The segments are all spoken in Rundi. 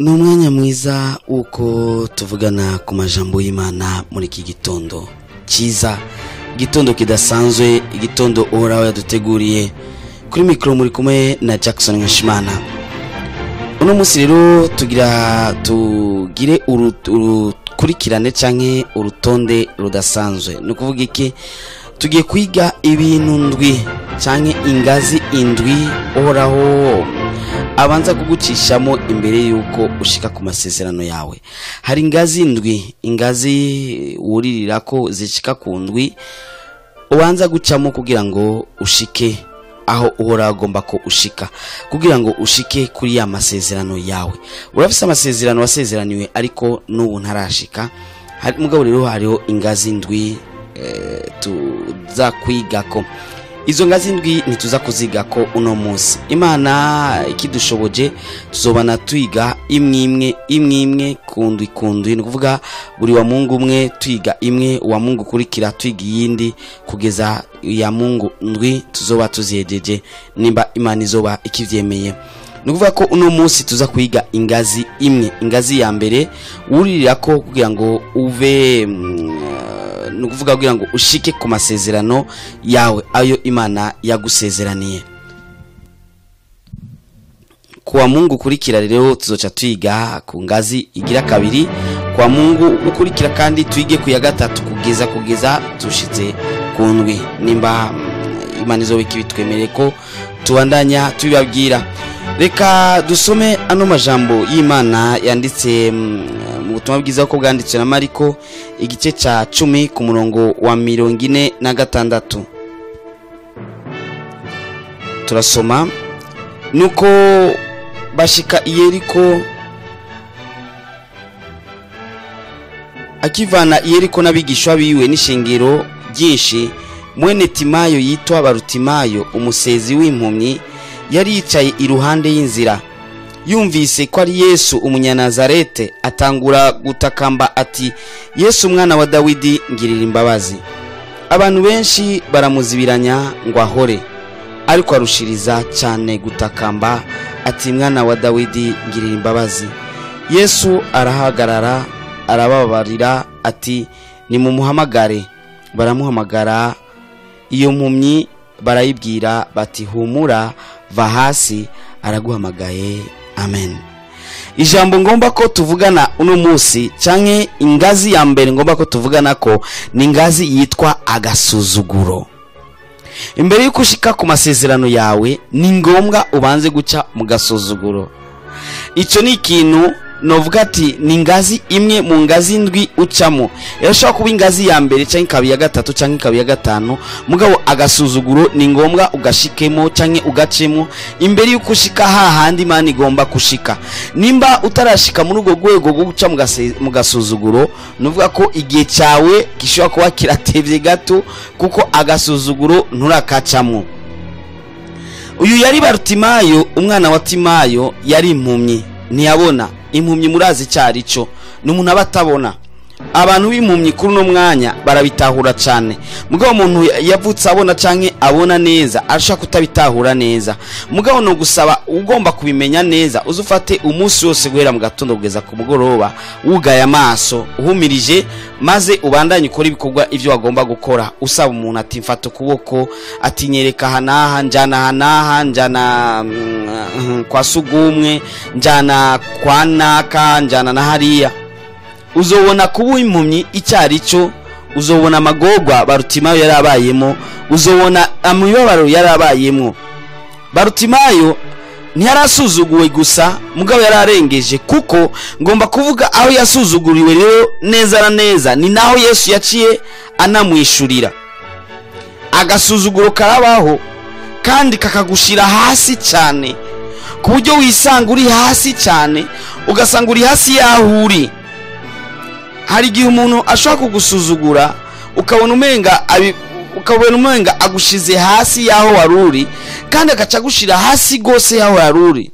Numwanya mwiza uko tuvugana ku majambo y'Imana muri iki gitondo cyiza, gitondo kidasanzwe, igitondo uhoraho yaduteguriye. Kuri mikro muri kumwe na Jackson Nkashimana. Uno munsi rero tugire urukurikirane canke urutonde rudasanzwe. Nukuvuga iki? Tugiye kwiga ibintu ndwi canke ingazi indwi uhoraho abanza kugucishamo imbere yuko ushika ku masezerano yawe. Hari ingazi ndwi, ingazi wuririrako zishika ku ndwi ubanza gucamo kugira ngo ushike aho uhora agomba ko ushika, kugira ngo ushike kuri ya masezerano yawe. Urafise amasezerano wasezeraniwe ariko n'ubu ntarashika. Hari mugabo rero hariho ingazi ndwi tuza kwigako. Izo ngazi ndwi ntituza kuzigako uno munsi. Imana ikidushoboje tuzobana twiga imwe kundwi, no kuvuga buri wa Mungu umwe twiga imwe, wa Mungu kurikira twiga yindi kugeza ya Mungu ndwi tuzoba tuzihejeje nimba Imana izoba ikivyemeye. Nukuvuga ko uno munsi tuza kwiga ingazi imwe. Ingazi ya mbere uririrako kugira ngo uve nukuvuga kugira ngo ushike ku masezerano yawe ayo Imana yagusezeraniye. Kwa Mungu kurikira rero tuzoca twiga ku ngazi igira kabiri, kwa Mungu ukurikira kandi twige ku ya gatatu kugeza tushitse ku ndwi nimba Imana izobe ikibitwemereye ko tubandanya tubibabwira. Reka dusome ano majambo y'Imana yanditse mu butumwa bwiza ko bwanditswe na Mariko igice ca 10 ku murongo wa 46. Turasoma nuko bashika i Yeriko, akivana i Yeriko n'abigishwa biwe n'ishengero ryinshi, mwene Timayo yitwa Barutimayo umusezi w'impumyi yari yicaye iruhande y'inzira. Yumvise ko ari Yesu umunyanazarete, atangura gutakamba ati, Yesu mwana wa Dawidi ngirira imbabazi. Abantu benshi baramuzibiranya ngo ahore, ariko arushiriza cyane gutakamba ati, mwana wa Dawidi ngirira imbabazi. Yesu arahagarara arababarira ati, nimumuhamagare. Baramuhamagara. Iyo mpumyi barayibwira bati, humura, va hasi, araguhamagaye. Amen. Ijambo ngomba ko tuvugana uno munsi canke ingazi ya mbere ngomba ko tuvugana ko ni ingazi yitwa agasuzuguro. Imbere yuko ushika ku masezerano yawe ni ngombwa ubanze guca mu gasuzuguro. Ico ni ikintu novuga ati ni ingazi imwe mu ngazi ndwi ucamo. Yashaka kuba ingazi ya mbere canke kabi ya gatatu canke kabi ya gatanu, mugabo agasuzuguro ni ngombwa ugashikemo canke ugacemo imbere yuko ushika hahandi Imana igomba kushika. Nimba utarashika muri ugo rwego rwo guca mu gasuzuguro, novuga ko igihe cyawe gishobora kuba kiratevye gato, kuko agasuzuguro nturakacamo. Uyu yari Barutimayo, umwana wa Timayo, yari impumyi, ntiyabona. Impumyi murazi cyari cyo, n'umuntu abatabona. Abantu b'impumyi kuri no mwanya barabitahura cyane. Mugabo umuntu yavutse abona canke abona neza arashaka kutabitahura neza. Mugabo no gusaba ugomba kubimenya neza, uzufate umunsi wose guhera mu gatondo kugeza ku mugoroba wugaye amaso uhumirije, maze ubandanye ukora ibikorwa ivyo wagomba gukora. Usaba umuntu ati mfata ukuboko, ati nyereka hanaha, njana hanaha, njana kwa sugumwe, njana kwa naka, njana na hariya. Uzobona kuba impumyi icyari cyo, uzobona amagorwa Barutimayo yarabayemo, uzobona amibabaro yarabayemo. Barutimayo ntiyarasuzuguwe gusa, mugabo yararengeje, kuko ngomba kuvuga aho yasuzuguriwe rero neza na neza ni naho Yesu yaciye anamwishurira. Agasuzuguro karabaho kandi kakagushira hasi cyane, ku buryo wisanga uri hasi cyane, ugasanga uri hasi yaho uri. Hari igihe umuntu ashaka kugusuzugura ukabona umenga agushize hasi yaho waruri, kandi agaca gushira hasi gose yaho waruri.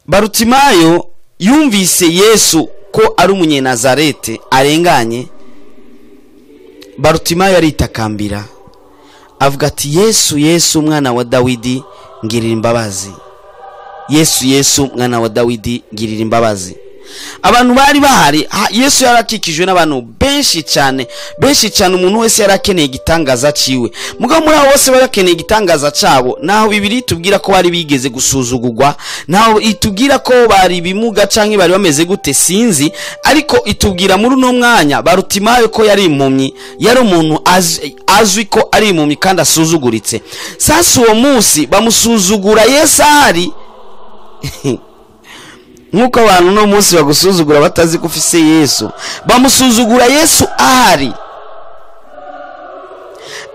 Barutimayo yumvise Yesu ko ari umunyenazarete arenganye. Barutimayo aritakambira avuga ati, Yesu Yesu mwana wa Dawidi ngirira imbabazi. Yesu Yesu mwana wa Dawidi ngirira imbabazi. Abantu bari bahari, Yesu yarakikijwe n'abantu benshi cyane umuntu wese yarakeneye igitangaza ciwe. Mugabo muri abo bose barakeneye igitangaza cabo, naho Bibiri tubwira ko bari bigeze gusuzugurwa, naho itubwira ko bari bimuga canke bari bameze gute sinzi, ariko itubwira muri no mwanya Barutimayo ko yari impumyi, yari umuntu azwi ko ari impumyi kandi asuzuguritse. Sasa uwo munsi bamusuzugura Yesu ahari nkuko abantu no munsi bagusuzugura batazi ko ufise Yesu, bamusuzugura Yesu ahari.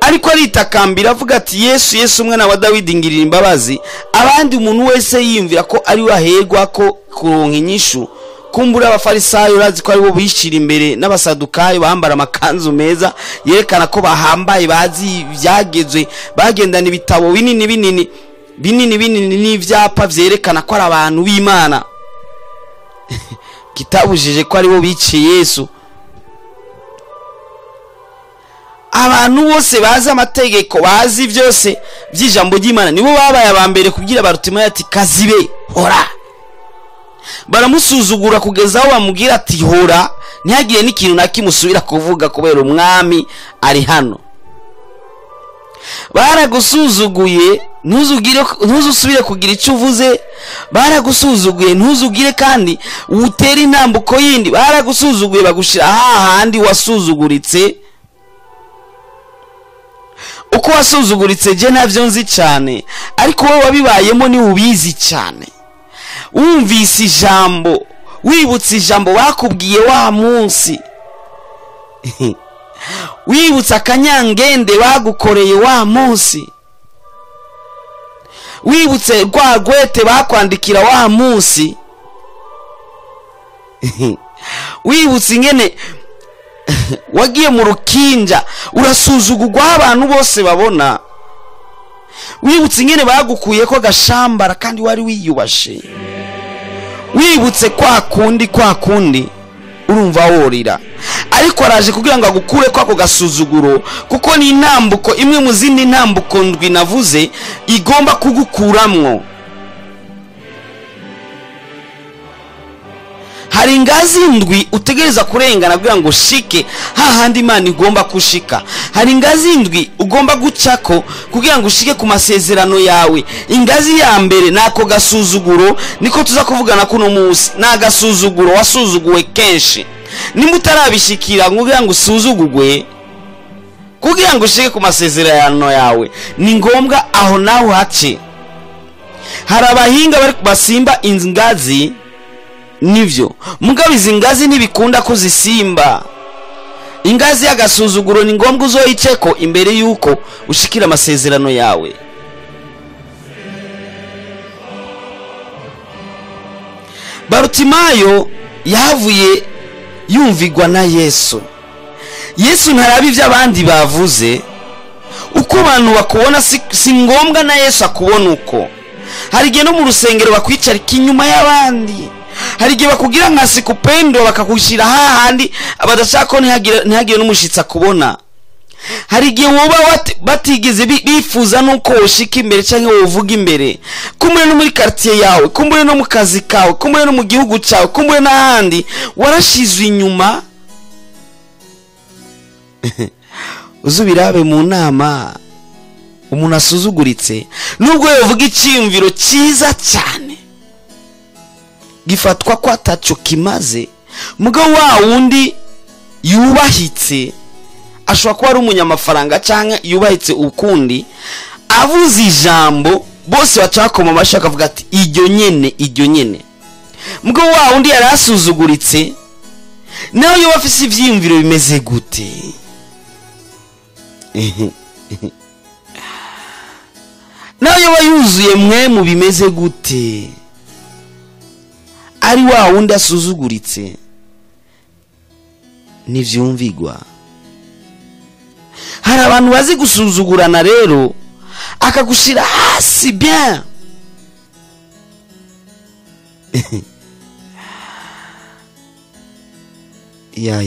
Ariko aritakambira avuga ati Yesu Yesu mwana wa Dawidi ngirira imbabazi. Abandi umuntu wese yimvira ko ari waherwa ko kuronka inyishu. Kumbura abafarisayo urazi ko ari bo bishira imbere, n'abasadukayo bambara amakanzu meza yerekana ko bahambaye, bazi byagezwe, bagendana ibitabo binini n'ivyapa vyerekana ko ari abantu b'Imana. Kitabujije ko ari bo biciye Yesu. Abantu bose bazi amategeko, bazi byose by'ijambo ry'Imana, nibo babaye abambere kugira Barutimayo ati kazibe hora. Baramusuzugura kugeza aho bamubwira ati hora, ntihagire n'ikintu nakimusubira kuvuga kubera umwami ari hano. Baragusuzuguye ntuzusubire kugira icyo uvuze, baragusuzuguye ntuzugire kandi utera intambuko yindi, baragusuzuguye bagushira hahandi wasuzuguritse. Uko wasuzuguritse je navyo nzi cyane, ariko wowe wabibayemo ni ubizi cyane. Wumvise ijambo, wibutse ijambo bakubwiye wa munsi wibutse akanyangende bagukoreye wa munsi, wibutse rwa rwete bakwandikira wa munsi wibutse ingene wagiye mu rukinja urasuzugurwa abantu bose babona, wibutse ingene bagukuye ko gashambara kandi wari wiyubashe, wibutse kwa kundi urumva worira. Ariko araje kugira ngo agukure kwako gasuzuguro, kuko ni intambuko imwe mu zindi ntambuko ndwi navuze igomba kugukuramwo. Hari ingazi ndwi utegereza kurengana kugira ngo shike hahandi Imana igomba kushika. Hari ingazi ndwi ugomba gucako kugira ngo ushike ku masezerano yawe. Ingazi ya mbere nako gasuzuguro, niko tuza kuvugana kuno munsi, na gasuzuguro wasuzuguwe kenshi. Nimutarabishikira kugira ngo usuzugurwe, kugira ngo ushike ku masezerano yawe, ni ngombwa aho naho hace. Hari abahinga bari basimba ingazi, nivyo mugabo izi ngazi ntibikunda kuzisimba. Ingazi y'agasuzuguro ni ngombwa uzoyiceko imbere yuko ushikira amasezerano yawe. Barutimayo yavuye yumvigwa na Yesu. Yesu ntarabi by'abandi bavuze. Uko abantu bakubona si ngombwa na Yesu akubona uko. Hari igihe no mu rusengero bakwicarika inyuma y'abandi, hari igihe bakugira nka sikupendo bakakushira hahandi abadashaka ko ntihagire n'umushitsi akubona. Hari igihe woba batigeze bifuza nuko woshika imbere cyangwa wovuga imbere, kumure no muri quartier yawe, kumure no mu kazi kawe, kumure no mu gihugu cyawe, kumure n'ahandi warashizwe inyuma. Uzubirabe mu nama umuntu asuzuguritse, nubwo yovuga icyimviro cyiza cyane gifatwa ko ataco kimaze, mugabo wa wundi yubahitse ashobora kuba ari umunyamafaranga cyangwa yubahitse ukundi, avuze ijambo bose bacakoma amashyi akavuga ati iryo nyene. Mugabo wa wundi yarasuzuguritse, nawe yo bafise ivyimviro bimeze gute? Nawe yo yuzuye mwe mu bimeze gute? Ari wa wundi asuzuguritse nivyumvigwa. Hari abantu bazi gusuzugurana rero akagushira hasi bien. Ya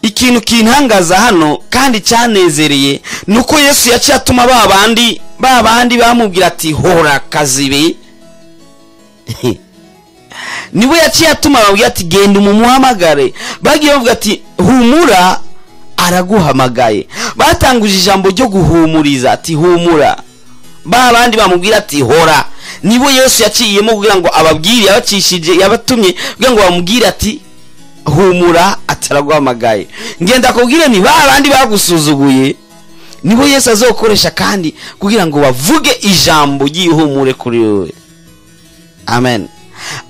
ikintu kintangaza hano kandi cyanezereye nuko Yesu yaciye atuma babandi bamubwira ati hora kazibe niwe yaciye atuma babwira ati genda umumuhamagare. Bagiye bavuga ati humura araguhamagaye. Batanguje ijambo ryo guhumuriza ati humura. Babandi bamubwira ati hora nibo Yesu yaciyemo kugira ngo ababwire, yabacishije yabatumye kugira ngo bamubwire ati humura ataraguhamagaye. Ngenda kubwire ni babandi bagusuzuguye nibo Yesu azokoresha kandi kugira ngo bavuge ijambo ry'ihumure kuri wewe. Amen.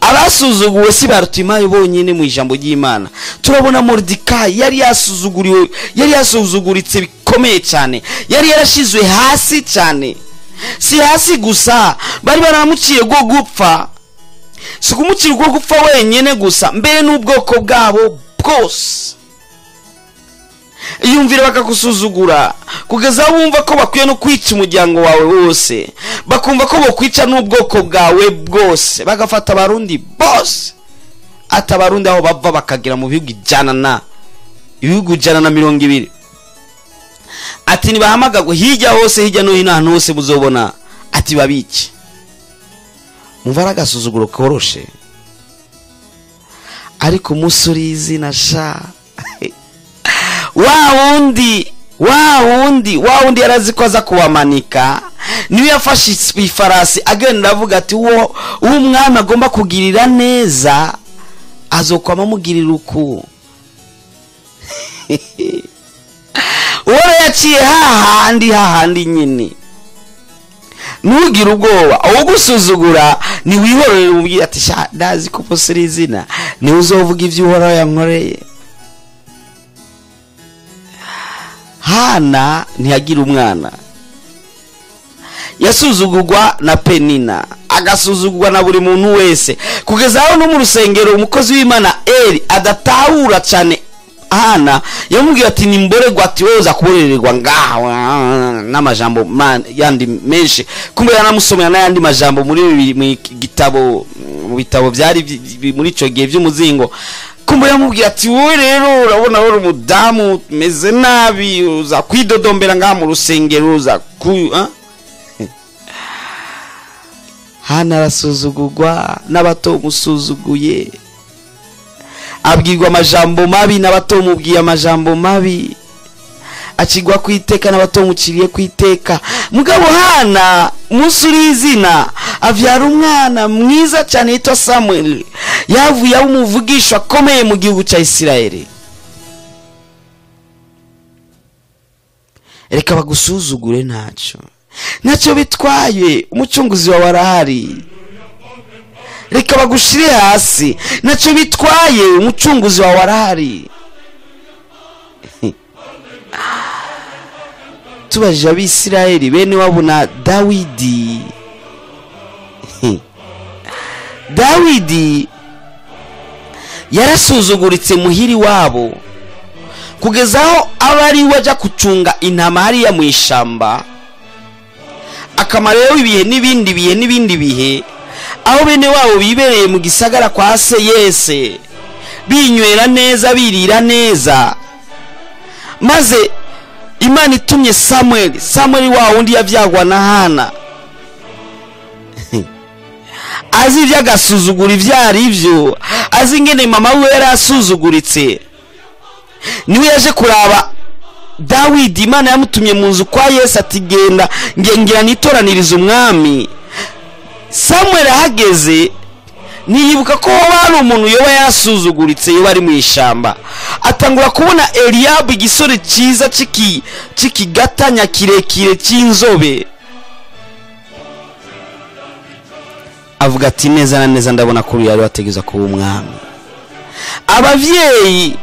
Abasuzuguwe si Barutimayo bonyine mu ijambo ry'Imana. Turabona Mordekai yari yasuzuguriwe, yari yasuzuguritse bikomeye cyane, yari yarashizwe hasi cyane. Si hasi gusa, bari baramuciye go gupfa. Si kumucira go gupfa wenyene gusa, mbere n'ubwoko bwabo bwose. Iyumvire bakakusuzugura kugeza bumva ko bakwiye no kwica umuryango wawe wose, bakumva ko bokwica n'ubwoko bwawe bwose, bagafata abarundi bose, atabarundi aho bava bakagira mu bihugu ibihugu 120. Ati nibahamagagwe hirya hose, hirya no hino ahantu hose muzobona ati babice. Mumva aragasuzuguro koroshe, ariko umusuri izina sha wa wundi yarazi ko aza kubamanika, niwe yafashe ifarasi agenda avuga ati uwo umwami agomba kugirira neza azokwama mugirira uku. Uwo yaciye hahandi nyine. Nugira ubwoba aho gusuzugura, ni wihorere ubwira ati sha ndazi ko posiri izina ni uzovuga ivyo uhora yankoreye. Hana ntiyagira umwana, yasuzugurwa na Penina, agasuzugurwa na buri muntu wese, kugeza aho no mu rusengero umukozi w'Imana Eli adatahura cyane. Hana yamubwira ati nimborerwa ati wewe uza kuborererwa ngaha n'amajambo yandi menshi. Kumbe yanamusomera n'ayandi majambo muri gitabo, mu bitabo byari muri ico gihe by'umuzingo. Kumbe yamubwira ati wowe rero urabona wari umudamu meze nabi, uza kwidodombera ngaha mu rusengero uza Hana arasuzugurwa n'abato musuzuguye, abwirwa amajambo mabi n'abato mubwiye amajambo mabi, akigwa kwiteka n'abato muciriye kwiteka. Mugabo Hana musuri izina avyara umwana mwiza cyane yitwa Samuel, yavuye umuvugisha akomeye mu gihugu cya Isirayeli. Reka bagusuzugure ntacyo bitwaye, umucunguzi wawe arahari. Reka bagushire hasi ntacyo bitwaye, umucunguzi wawe arahari. Tubajije abisirayeli bene wabona Dawidi yarasuzuguritse muhiri wabo, kugeza aho abari waja kucunga intama hariya mu ishamba, akamaro ibihe n'ibindi bihe, aho bene wabo bibereye mu gisagara kwa se Yese, binywera neza birira neza. Maze Imana itumye Samuel wa wundi yavyagwa na Hana, azi ibyagasuzugura ivyari ivyo, azi ingene mama we yarasuzuguritse. Niwe yaje kuraba Dawidi, Imana yamutumye mu nzu kwa Yese ati genda ngira nitoraniriza umwami. Samuel ahageze niyibuka ko bari umuntu yoba yasuzuguritse yo bari mu ishamba, atangura kubona Eliabu igisore cyiza cikigatanya kirekire cy'inzobe. Avuga ati neza na neza ndabona ko yari wategeza kuba umwami. Abavyeyi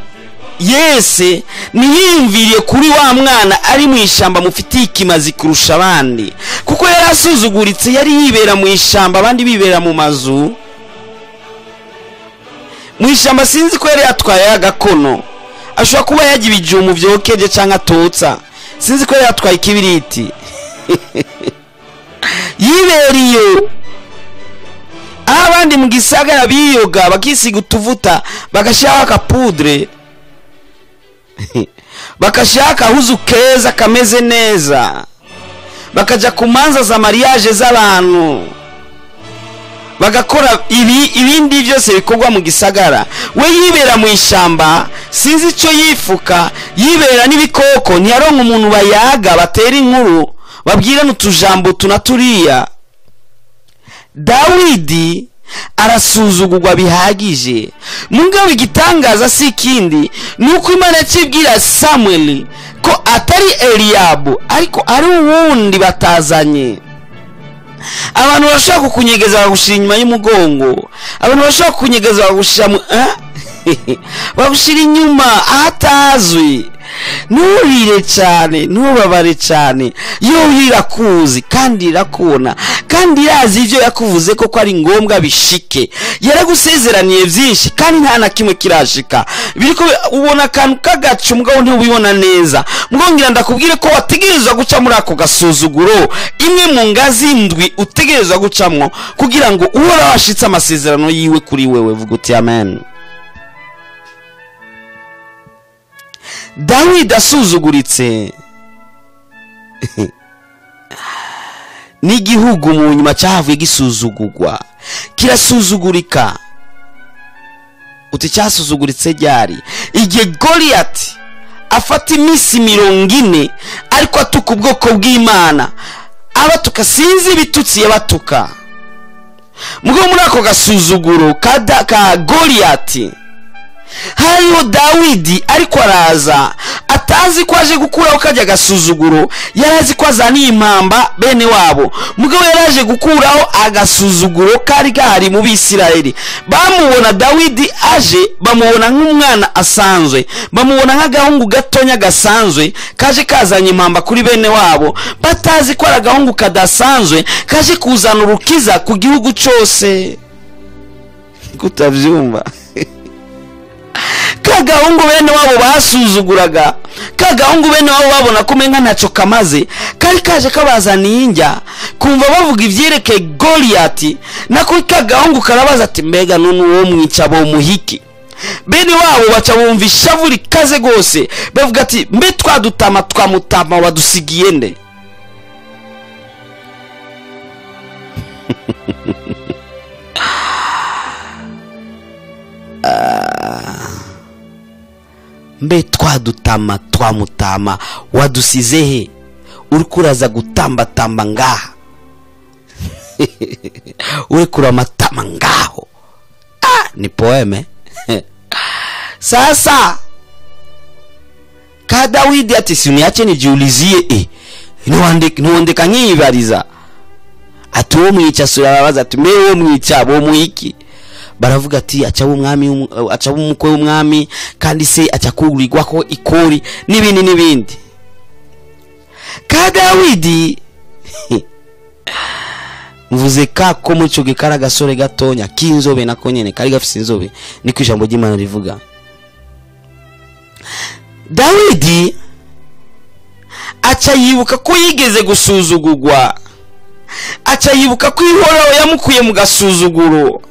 Yese niyimviriye kuri wa mwana ari mu ishamba mufitiye ikimazi kurusha abandi, kuko yarasuzuguritse, yari yibera mu ishamba abandi bibera mu mazu. Mu ishamba sinzi ko yari yatwaye agakono, ashobora kuba yagiye ibijumu vyokeje canke atotsa, sinzi ko yari yatwaye ikibiriti. Yiberiyo abandi mu gisagara biyoga bakisiga utuvuta bagashiraho akapudre. bakashaka ahuzu keza kameze neza, bakaja ku manza za mariage z'abantu, bagakora ibindi byose bikorwa mu gisagara. We yibera mu ishamba, sinzi icyo yifuka, yibera n'ibikoko, ntiyaronka umuntu bayaga batera inkuru babwirana utujambo tunaturiya. Dawidi arasuzugurwa bihagije. Mugabo igitangaza si ikindi nuko Imana yakibwira Samuel ko atari Eliabu ariko ari uwundi batazanye. Abantu bashaka kukunyegeza bagushira inyuma y'umugongo, abantu bashaka kukunyegeza bagushira bagushira inyuma ahatazwi. Nturire cyane, ntubabare cyane, yo irakuzi kandi irakubona kandi irazi ibyo yakuvuze ko ari ngombwa bishike. Yaragusezeraniye byinshi kandi nta na kimwe kirashika. Biriko ubona akantu kagacu mugabo ntubibona neza. Mugongera ndakubwire ko wategerezwa guca muri ako gasuzuguro, imwe mu ngazi ndwi utegerezwa gucamwo kugira ngo uhora washitse amasezerano yiwe kuri wewe. Vuga uti amen. Dawidi asuzuguritse n'igihugu mu nyuma cyahavuye gisuzugurwa, kirasuzugurika. Uti cyasuzuguritse ryari? Igihe Goliath afata iminsi 40 ariko atuka ubwoko bw'Imana, abatuka sinzi bitutsi yabatuka. Mugo muri ako gasuzuguro ka Goliath hariho Dawidi ariko araza, atazi ko aje gukuraho kajya agasuzuguro, yarazi ko azaniye impamba bene wabo. Mugabo yaraje gukuraho agasuzuguro kari gahari mu Bisirayeli. Bamubona Dawidi aje, bamubona nk'umwana asanzwe, bamubona nk'agahungu gatonya gasanzwe kaje kazanye impamba kuri bene wabo, batazi ko aragahungu kadasanzwe kaje kuzana urukiza ku gihugu cyose. Kutavyumva kagahungu bene wabo basuzuguraga, kagahungu bene wabo babona kumenga ntaco kamaze, kari kaje kabazaniye injya kumva bavuga ivyerekeye Goliath. Nako kagahungu karabaza ati mbega none uwo mwica bo muhiki? Bene wabo baca bumva ishavu rikaze gose, bavuga ati mbe twadutama twamutama wadusigiye nde? Mbe twadutama twamutama wadusize he? Uriko uraza gutamba ngaha uriko uramatama ngaho. Ni poeme. Sasa ka Dawidi ati siniache nijiulizie niwandeka nkibariza ati uwo mwica sura babaza ati mbe uwo mwica bo muhiki? Baravuga ati aca umwami, aca umukwe w'umwami, kandi se aca kugurirwa ko ikori n'ibindi. Ka Dawidi mvuze ko mu cyo gikara gasore gatonya kinzobe nako nyene kari gafise inzobe, niko ijambo ry'Imana rivuga. Dawidi aca yibuka ko yigeze gusuzugurwa, aca yibuka ko Ihoraho yamukuye mu gasuzuguro.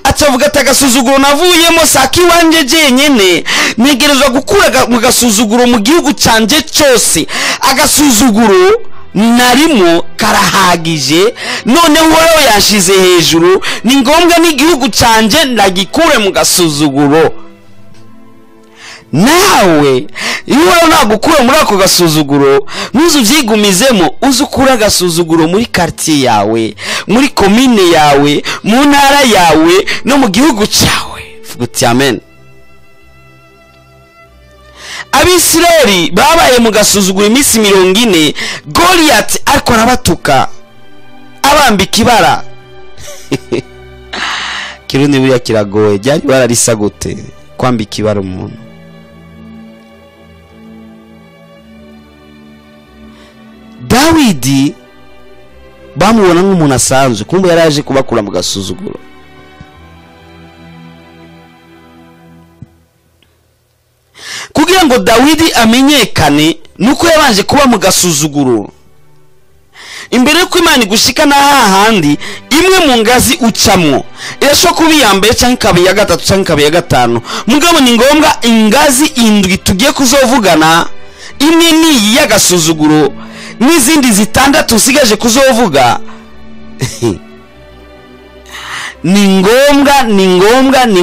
Acavuga ati agasuzuguro navuyemo saki wanje jenyene, negerezwa gukura mu gasuzuguro mu gihugu canje cyose. Agasuzuguro narimo karahagije, none Uhoraho yashize hejuru, ni ngombwa n'igihugu canje ndagikure mu gasuzuguro. Nawe Uhoraho nagukura muri ako gasuzuguro, nuzu vyigumizemo, uzukura agasuzuguro muri quartier yawe, muri commune yawe, mu ntara yawe no mu gihugu cyawe. Fuguti amen. Abisirayeli babaye mu gasuzuguro iminsi 40, Goliath ariko arabatuka abambika ibara. Kirundi buriya kiragoye, ryari bararisa gute kwambika ibara umuntu? Dawidi bamubona nk'umuntu asanzwe, kumbe yaraje kubakura mu gasuzuguro. kugira ngo Dawidi amenyekane nuko yabanje kuba mu gasuzuguro. imbere ko Imana igushikana hahandi imwe mu ngazi ucamwo irasho kubi ya mbere cyangwa ikaba ya gatatu cyangwa ikaba ya gatanu mugabo ni ngombwa ingazi indwi tugiye kuzovugana imwe ni y'agasuzuguro n'izindi zitandatu usigaje kuzovuga ni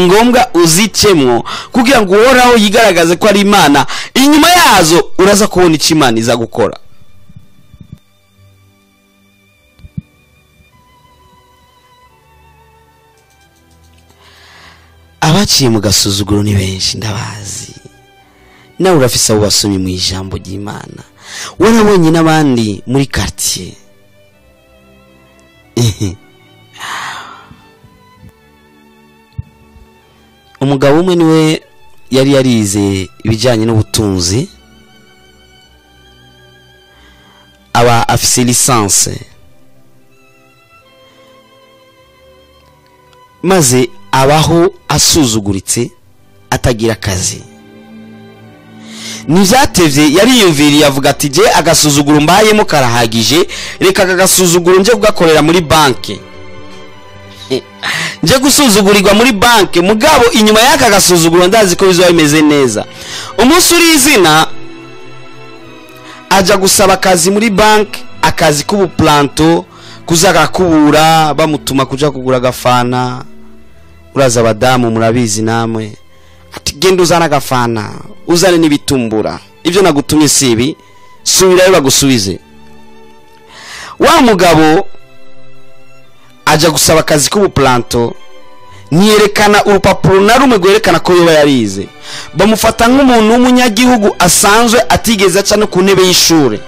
ngombwa uzicemwo kugira ngo uhoraho yigaragaze ko ari Imana inyuma yazo uraza kubona icyo Imana iza gukora. Abaciye mu gasuzuguro ni benshi ndabazi, nawe urafise abo basomye mu ijambo ry'Imana, warabonye n'abandi muri quartier. Umugabo umwe niwe yari yarize ibijyanye n'ubutunzi, aba afise licence, maze abaho asuzuguritse atagira akazi. Nivyatevye yariyumviriye avuga ati je agasuzuguro mbayemo karahagije, reka agasuzuguro nje kugakorera muri banke, nje gusuzugurirwa muri banke. Mugabo inyuma y'aka gasuzuguro ndazi ko bizoba bimeze neza. Umunsi uri izina aja gusaba akazi muri banke, akazi k'ubuplanto, kuzaga kubura bamutuma kuja kugura gafana. Uraza abadamu murabizi namwe, ati genda uzana gafana, uzane n'ibitumbura, ivyo nagutumye sibi, subirayo bagusubize. Wa mugabo aja gusaba akazi k'ubuplanto, niyerekana urupapuro na rumwe gwerekana ko yoba yarize. Bamufata nk'umuntu w'umunyagihugu asanzwe atigeze aca no ku ntebe y'ishure.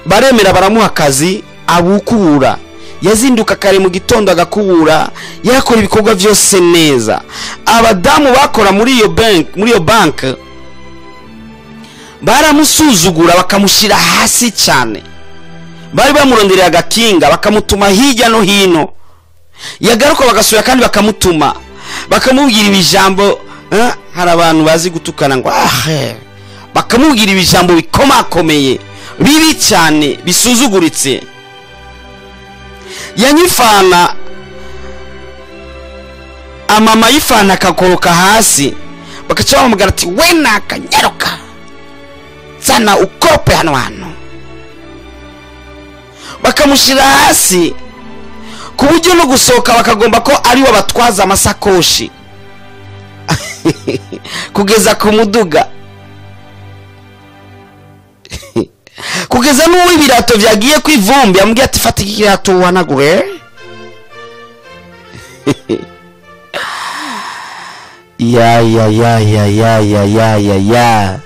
Baremera baramuha akazi abukura. Yazinduka kare mu gitondo agakubura, yakora ibikorwa byose neza. Abadamu bakora muri iyo bank baramusuzugura bakamushira hasi cyane. Bari bamuronderera agakinga bakamutuma hirya no hino, yagaruka bagasubira kandi bakamutuma bakamubwira ibijambo. Hari abantu bazi gutukana ngo bakamubwira ibijambo bikomakomeye bibi cyane bisuzuguritse. Yanyifana amama yifana akakoroka hasi, bakaca bamugara ati we nakanyaruka sana ukope hano. Bakamushira hasi ku buryo no gusohoka bakagomba ko ari we batwaza amasakoshi kugeza ku muduga, kugeza n'uwo ibirato byagiye kwivumbi amubwiye ati fata iki kirato wanagure. ya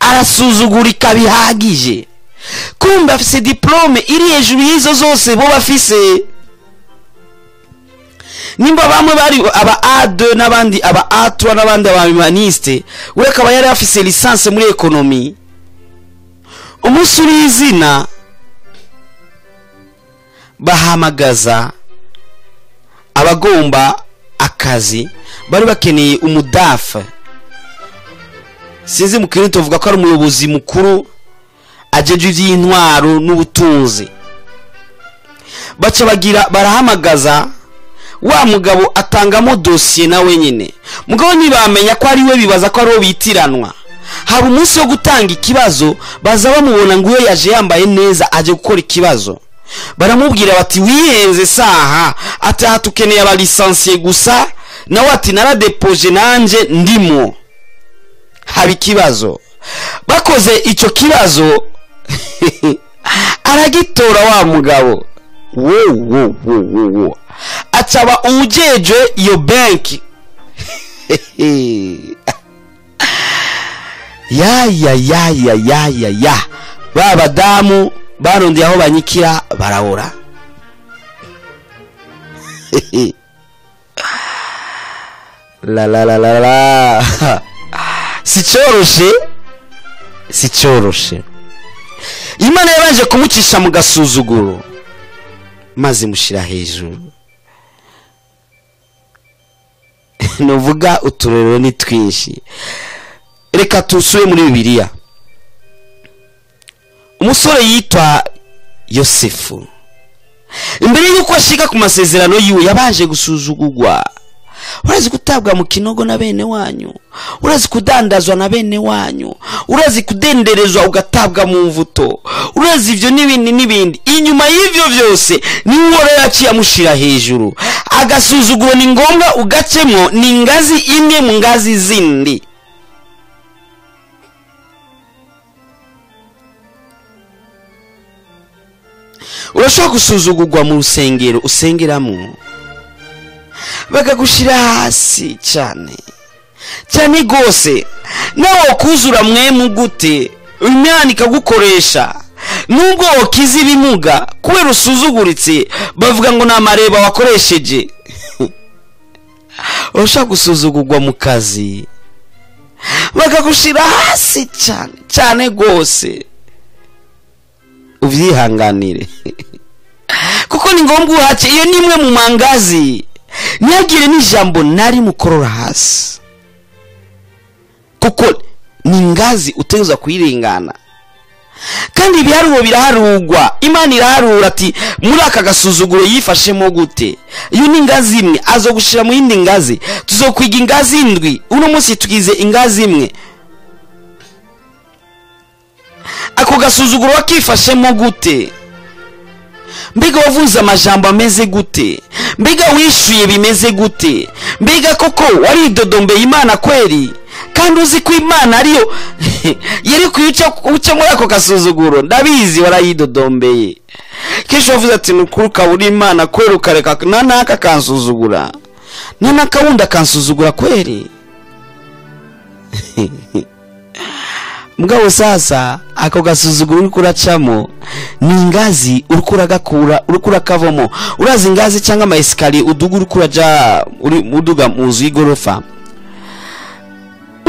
arasuzugurika bihagije. Kumbe afise diplome iri hejuru y'izo zose bo bafise. Nimba bamwe bari aba A2 n'abandi aba A3 n'abandi aba humaniste, we akaba yari afise licence muri economy. Umunsi uri izina bahamagaza abagomba akazi, bari bakeneye umudafa. Sinzi mu Kirundi tuvuga ko ari umuyobozi mukuru ajeje ivy'intwaro n'ubutunzi. Baca bagira barahamagaza wa mugabo atangamo dossier nawe nyine. Mugabo ntibamenya ko ari we, bibaza ko ari wo bitiranwa. Haba umunsi wo gutanga ikibazo baza bamubona ngo iyo yaje yambaye neza aje gukora ikibazo. Baramubwira bati wihenze saha, ati hatukeneye aba licencié gusa, nawe ati naradepoje nanje ndimo. Haba ikibazo. Bakoze ico kibazo aragitora wa mugabo. Wo. Acaba ujeje iyo banki. ya babadamu barondeye aho banyikira barabura. la sicoroshe. Imana yabanje kumucisha mu gasuzuguro maze mushira hejuru. Novuga uturero ni twinshi, reka tusuye muri Bibiliya. umusore yitwa Yosefu imbere yuko ashika ku masezerano yiwe yabanje gusuzugurwa. Urazi gutabwa mu kinogo na bene wanyu, urazi kudandazwa na bene wanyu, urazi kudenderezwa ugatabwa mu mvuto, urazi ivyo n'ibindi. Inyuma y'ivyo vyose ni uwora yaciye amushira hejuru. Agasuzuguro ni ngombwa ugacemwo, ni ngazi imwe mu ngazi zindi. Urashobora gusuzugurwa mu rusengero usengeramo, bakagushira hasi cyane gose, nawe kuzura mwemu gute Imana ikagukoresha nubwo wakiza ibimuga kubera usuzuguritse, bavuga ngo namareba wakoresheje. Urashobora gusuzugurwa mu kazi, bakagushira hasi cyane gose, uvyihanganire kuko ni ngombwa uhace. Iyo ni imwe mu mangazi. Ntihagire n'ijambo nari mukorora hasi, kuko ni ngazi utegerezwa kuyirengana. Kandi ibiharuro biraharurwa, Imana iraharura ati muri aka gasuzuguro yifashemo gute. Iyo ni ngazi imwe, azogushira mu yindi ngazi. Tuzokwiga ingazi indwi, uno munsi tugize ingazi imwe. Ako gasuzuguro wakifashemo gute? Mbega wavuze amajambo ameze gute? Mbega wishuye bimeze gute? Mbega koko waridodombeye Imana kweri? Kandi uzi ko Imana ariyo yari kuyica muri ako gasuzuguro. Ndabizi warayidodombeye. Kesho wavuze ati nukuruka uri Imana kweri ukareka nanaka kansuzugura, nanaka wunda kansuzugura kweri. Mugabo sasa ako gasuzuguro uri kuracamo ni ngazi urikura kavamo. Urazi ngazi cyangwa ama escalier uduga urikuraja uduga mu nzu y'igorofa,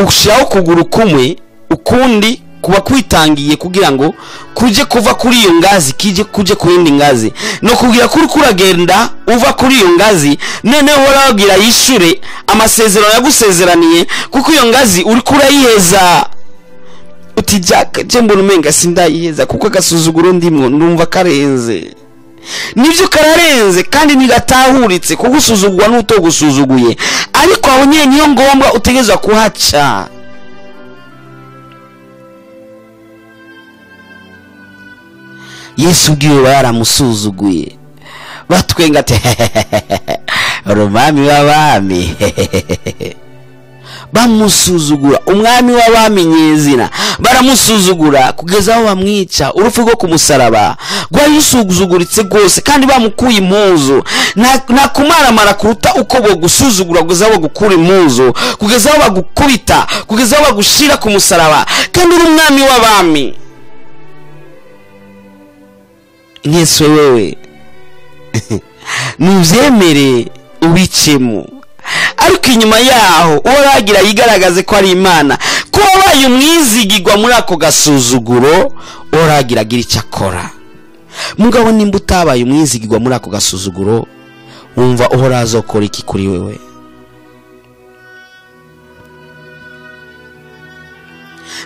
ushyaho kuguru kumwe ukundi kuba kwitangiye kugira ngo kuje kuva kuri iyo ngazi kuje ku yindi ngazi. No kugira kuri kuragenda uva kuri iyo ngazi, noneho waragira yishure amasezerano yagusezeraniye, kuko iyo ngazi uri kurayiheza. Utijaka jembo numenga sindayiheza kuko gasuzuguro ndimwo ndumva karenze. Nivyo kararenze kandi nigatahuritse kuko usuzugwa n'uto gusuzuguye, ariko aho nyene niyo ngombwa utegezwa kuhaca. Yesu giwe baramusuzuguye, batwenga ati Romami w'abami. Bamusuzugura umwami w'abami nyezina, baramusuzugura kugeza aho bamwica urupfu rwo kumusaraba. Rwayisuzuguritse gose kandi bamukuye impuzu. Na kumaramara kuruta uko bo gusuzugura kugeza aho gukura impuzu, kugeza aho bagukubita, kugeza aho bagushira ku musaraba, kandi uri umwami w'abami. Yesu wewe nuvyemere ubicemo, ariko inyuma yaho uragira yigaragaze ko ari Imana, ko wabaye umwizigirwa muri ako gasuzuguro. Uragira gira icyakora. Mugabo nimba utabaye umwizigirwa muri ako gasuzuguro, wumva uhora azokora iki kuri wewe?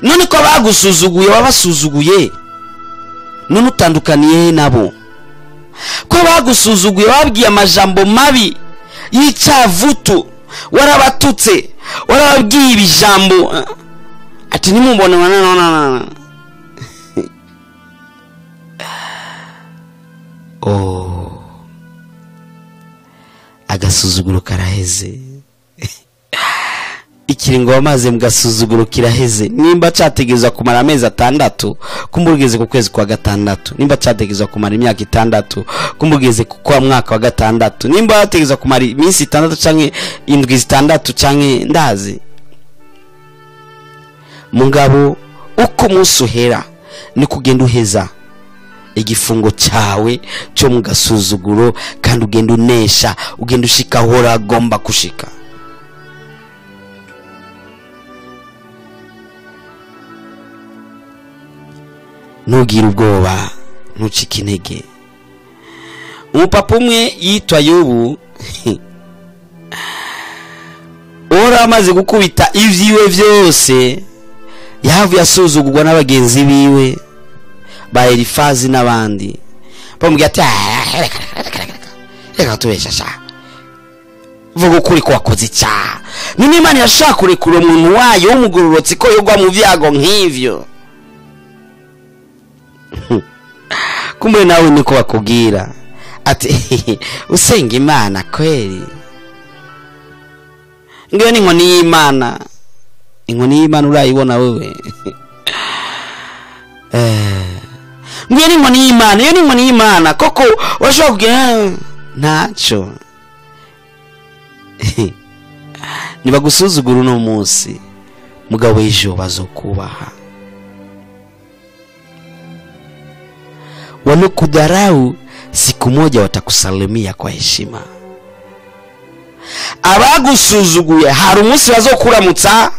None ko bagusuzuguye wabasuzuguye, none utandukaniye nabo? Ko bagusuzuguye wabwiye amajambo mabi yicavutu, warabatutse, warababwiye ibijambo ati nimubone wana. Agasuzuguro karaheze. Ikiringo wamaze mugasuzuguro kiraheze. Nimba cyategezwa kumara amezi 6 kumburigeze ku kwezi kwa 6, nimba cyategezwa kumara imyaka 6 kumburigeze ku mwaka wa 6, nimba cyategezwa kumara iminsi 6 canke indwi 6 canke ndazi. Mugabo uko musuhera ni kugenda uheza igifungo cyawe cyo mugasuzuguro, kandi ugenda unesha, ugenda ushika hora agomba kushika. Nugira ubwoba, ntucike intege. Umupapa umwe yitwa Yobu ora amaze gukubita ivyiwe vyose, yahavu yasuzugurwa n'abagenzi biwe, ba Elifazi n'abandi bamubwira ati reka tubeshasha vuga ukuri ko wakoze icyaha nini Imana yashaka kurekura umuntu wayo w'umugororotsi ko yogwa mu byago nk'ivyo kumbe nawe niko bakubwira ati usenga Imana kweli ngiyo ni inkoni y'Imana urayibona wewe ngiyo ni inkoni y'Imana koko washobora kugira ntacyo nibagusuzugura uno munsi mugabo ejo bazokubaha walokudharau siku moja watakusalimia kwa heshima abagusuzuguye hari umunsi bazokuramutsa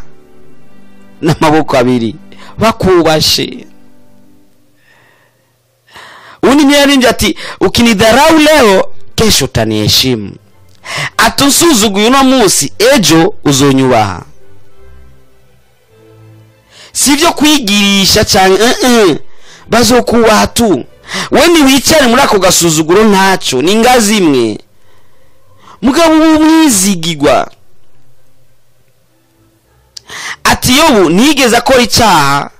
n'amaboko abiri bakubashe uninyerinje ati ukinidharau leo kesho utaniheshimu atusuzuguye uno munsi ejo uzonyubaha sivyo kwigirisha cyane bazokubaha tu wendi wicare muri ako gasuzuguro ntacyo ni ngazi imwe mugabo umwizigirwa ati yobu nigeze akora icyaha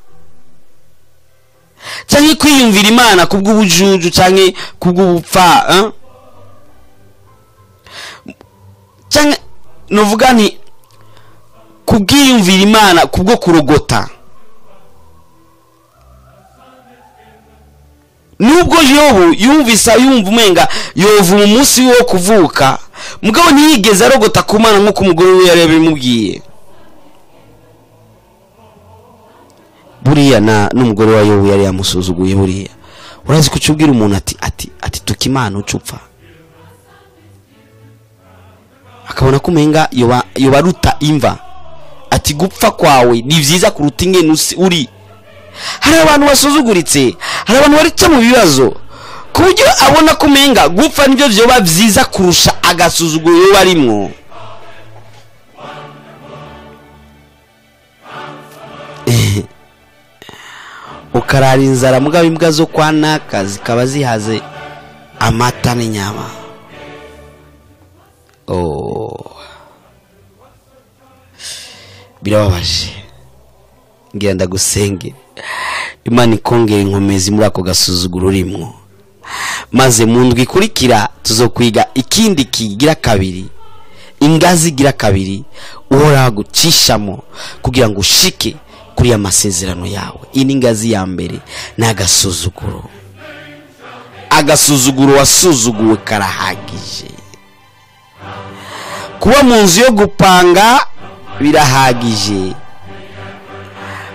cyangwa kwiyumvira Imana kubw'ubujuju cyangwa kubw'ubupfa cyangwa novuga nti kubwiyumvira Imana kubwo kurogota nubwo yobu yumvisa yumva umenga yova umunsi wo kuvuka mugabo ntiyigeze arogota ku Mana nk'uko umugore we yari yabimubwiye buriya n'umugore wa yobu yari yamusuzuguye buriya urazi kucubwira umuntu ati tukimana ucupfa akabona kumenga yoba ruta imva ati gupfa kwawe ni vyiza kuruta ingene uri hari abantu basuzuguritse hari abantu bari mu bibazo kuburyo abona kumenga gupfa nibyo vyoba vyiza kurusha agasuzuguro yo barimwo ukarara inzara mugabo imbwa zo kwa naka zikaba zihaze amata n'inyama birababaje ngira ndagusenge Imana ikongera inkomezi muri ako gasuzuguro urimo maze mu ndwi ikurikira tuzokwiga ikindi kigira kabiri ingazi igira kabiri uhora gucishamo kugira ngo ushike kuri ya masezerano yawe ini ngazi ya mbere n'agasuzuguro wasuzuguwe karahagije kuba mu nzu yo gupanga birahagije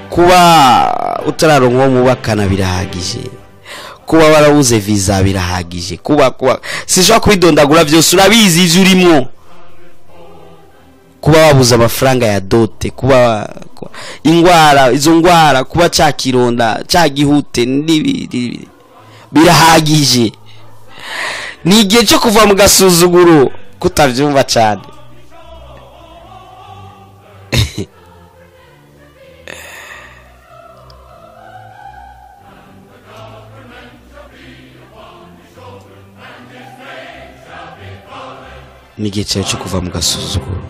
kuba utararonka mubakana birahagije kuba warabuze visa birahagije kuba sishobora kubidondagura byose urabizi ivyo urimo kuba wabuze amafaranga ya dote kuba izo ngwara kuba cyakironda cyagihute birahagije ni igihe cyo kuva mu gasuzuguro kutavyumva cyane ni igihe cyo kuva mu gasuzuguro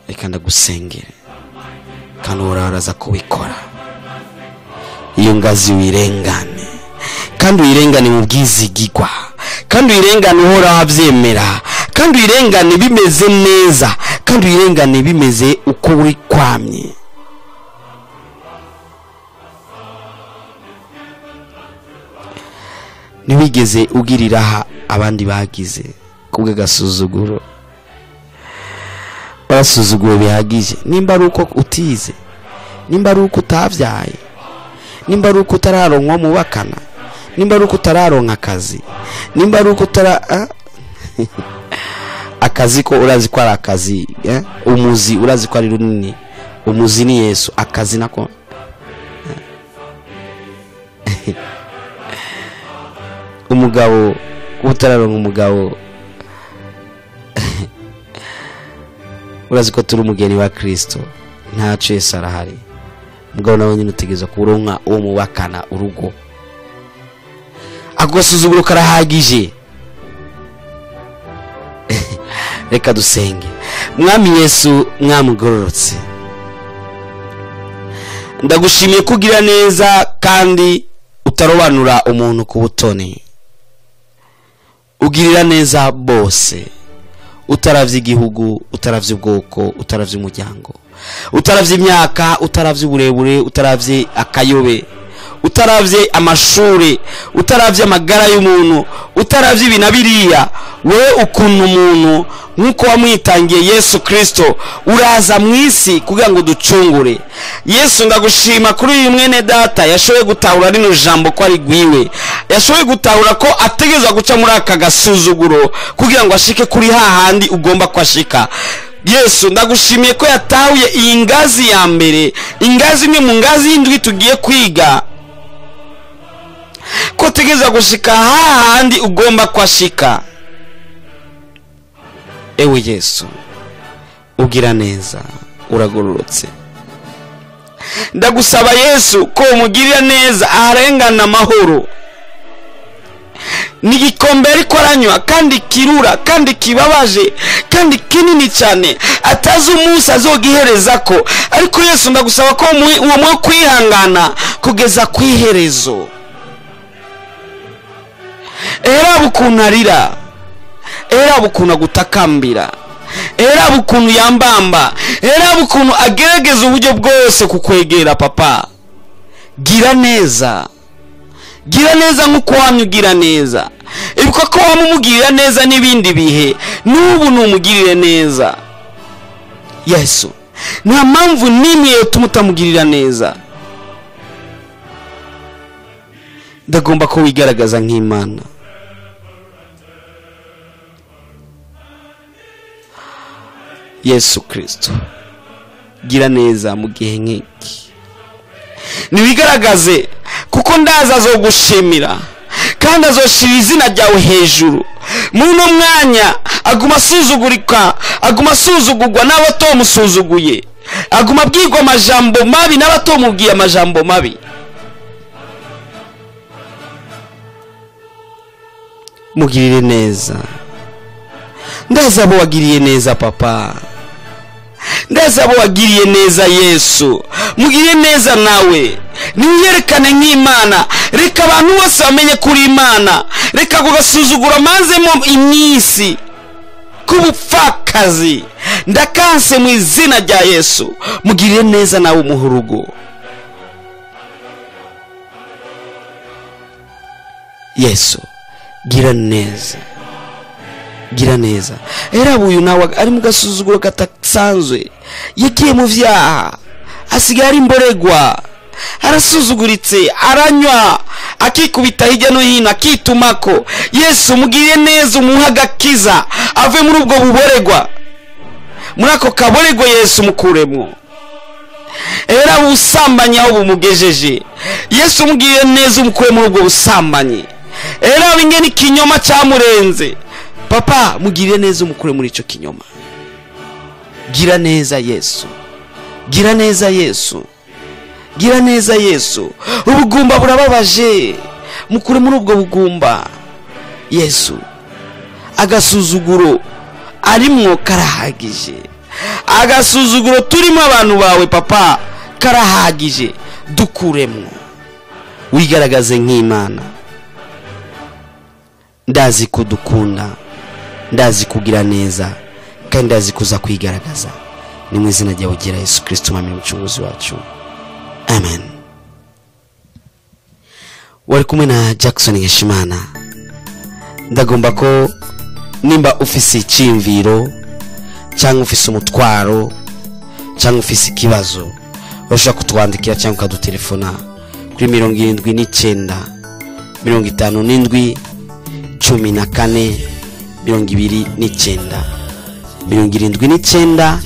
reka ndagusengere kandi uraraza kubikora iyo ngazi wirengane kandi wirengane mu bwizigirwa kandi wirengane uhora wabyemera kandi wirengane bimeze neza kandi wirengane bimeze uko uri kwamye niwigeze ugiriraha abandi bagize kubwe gasuzuguro barasuzuguwe bihagije nimba ari uko utize nimba ari uko utavyaye nimba ari uko utararonka mubakana nimba ari uko utararonka akazi nimba ari uko akazi ko urazi ko ari akazi umuzi urazi ko ari runini umuzi ni Yesu akazi nako umugabo utararonka umugabo urazi ko turi umugeni wa Kristo ntaco Yesu arahari mugabo nawe nyine utegeza kuronka uwo mubakana urugo. Agasuzuguro karahagije. Reka dusenge. Mwami Yesu, mwamugororotse, ndagushimiye kugira neza kandi utarobanura umuntu ku butoni. Ugirira neza bose, utaravye igihugu, utaravye ubwoko, utaravye umuryango, utaravye imyaka, utaravye uburebure, utaravye akayobe, utaravye amashure, utaravye amagara y'umuntu, utaravye ibinabiriya. We ukuntu umuntu nkuko wamwitangiye Yesu Kristo uraza mwisi kugira ngo ducungure. Yesu ndagushima kuri uyu mwene data yashoboye gutahura rino jambo ko ari gwiwe, yashoboye gutahura ko ategezwa guca muri aka gasuzuguro kugira ngo ashike kuri hahandi ugomba kwashika. Yesu ndagushimiye ko yatahuye iyi ngazi ya mbere, ingazi imwe mu ngazi y'indwi tugiye kwiga, ko tegezwa gushika hahandi ugomba kwashika. Ewe Yesu, ugira neza, uragororotse. Ndagusaba Yesu ko umugirira neza aharengana amahoro. Nigikombe ariko aranywa kandi kirura kandi kibabaje kandi kinini cyane, atazi umunsi azogihereza ko. Ariko Yesu ndagusaba ko uwo mwe kwihangana kugeza kwiherezo. Era bukuntu arira, era bukuntu gutakambira, era bukuntu yambamba, era bukuntu agerageza uburyo bwose kukwegera. Papa, gira neza, gira neza nkuko wamugira neza. Ibuka ko wamumugirira neza n'ibindi bihe, n'ubu numugirire neza. Yesu, nta mpamvu nimwe yotuma utamugirira neza. Ndagomba ko wigaragaza nk'Imana. Yesu Kristo, gira neza mu gihe nk'iki. Niwigaragaze kuko ndaza azogushimira kandi azoshira izina ryawe hejuru. Muno mwanya aguma asuzugurika, aguma asuzugurwa n'abatomusuzuguye, aguma abwirwa amajambo mabi n'abatomubwiye amajambo mabi. Mugirire neza. Ndaza abo wagiriye neza Papa, ndaza abo wagiriye neza Yesu. Mugirire neza nawe, niyerekane nk'Imana. Reka abantu bose bamenye kuri Imana. Reka kugasuzugura manzemo imyisi kubupfakazi. Ndakanse mu izina rya Yesu. Mugirire neza nawe umuhurugo. Yesu, gira neza, gira neza. Era uyu nawe ari mu gasuzuguro katasanzwe, yagiye mu vyaha, asigaye ari imboregwa, arasuzuguritse, aranywa, akikubita hirya no hino, akitumako. Yesu, mugiriye neza, umuha agakiza, ave muri ubwo buboregwa, muri ako kaboregwa. Yesu, mukuremwo. Era ubusambanyi aho bumugejeje, Yesu mugiriye neza, umukure muri ubwo busambanyi. Era bingene ikinyoma cyamurenze, Papa mugirire neza, umukure muri ico kinyoma. Gira neza Yesu, gira neza Yesu, gira neza Yesu. Ubugumba burababaje, mukure muri ubwo bugumba. Yesu, agasuzuguro arimwo karahagije, agasuzuguro turimo abantu bawe Papa karahagije. Dukuremwo, wigaragaze nk'Imana. Ndazi kudukunda, ndazi kugira neza, kandi ndazi kuza kwigaragaza. Ni mu izina ryawe gira Yesu Kristo, mwami n'umucunguzi wacu. Amen. Wari kumwe na Jackson Geshimana. Ndagomba ko nimba ufise icyimviro cyangwa ufise umutwaro cyangwa ufise ikibazo, urashaka kutwandikira cyangwa ukadutelefona kuri 79 57 14 29 79 57 14 29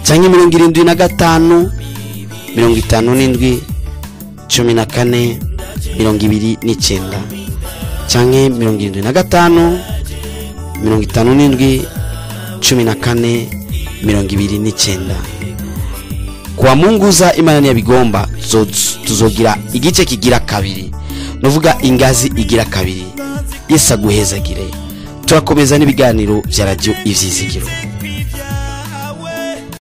cyangwa 75 57 14 29 cyangwa 75 57 14:29. Kwa Munguza Imana ntiyabigomba tuzogira igice kigira kabiri, novuga ingazi igira kabiri. Yesu aguhezagire. Turakomeza n'ibiganiro vya radio Ivyizigiro.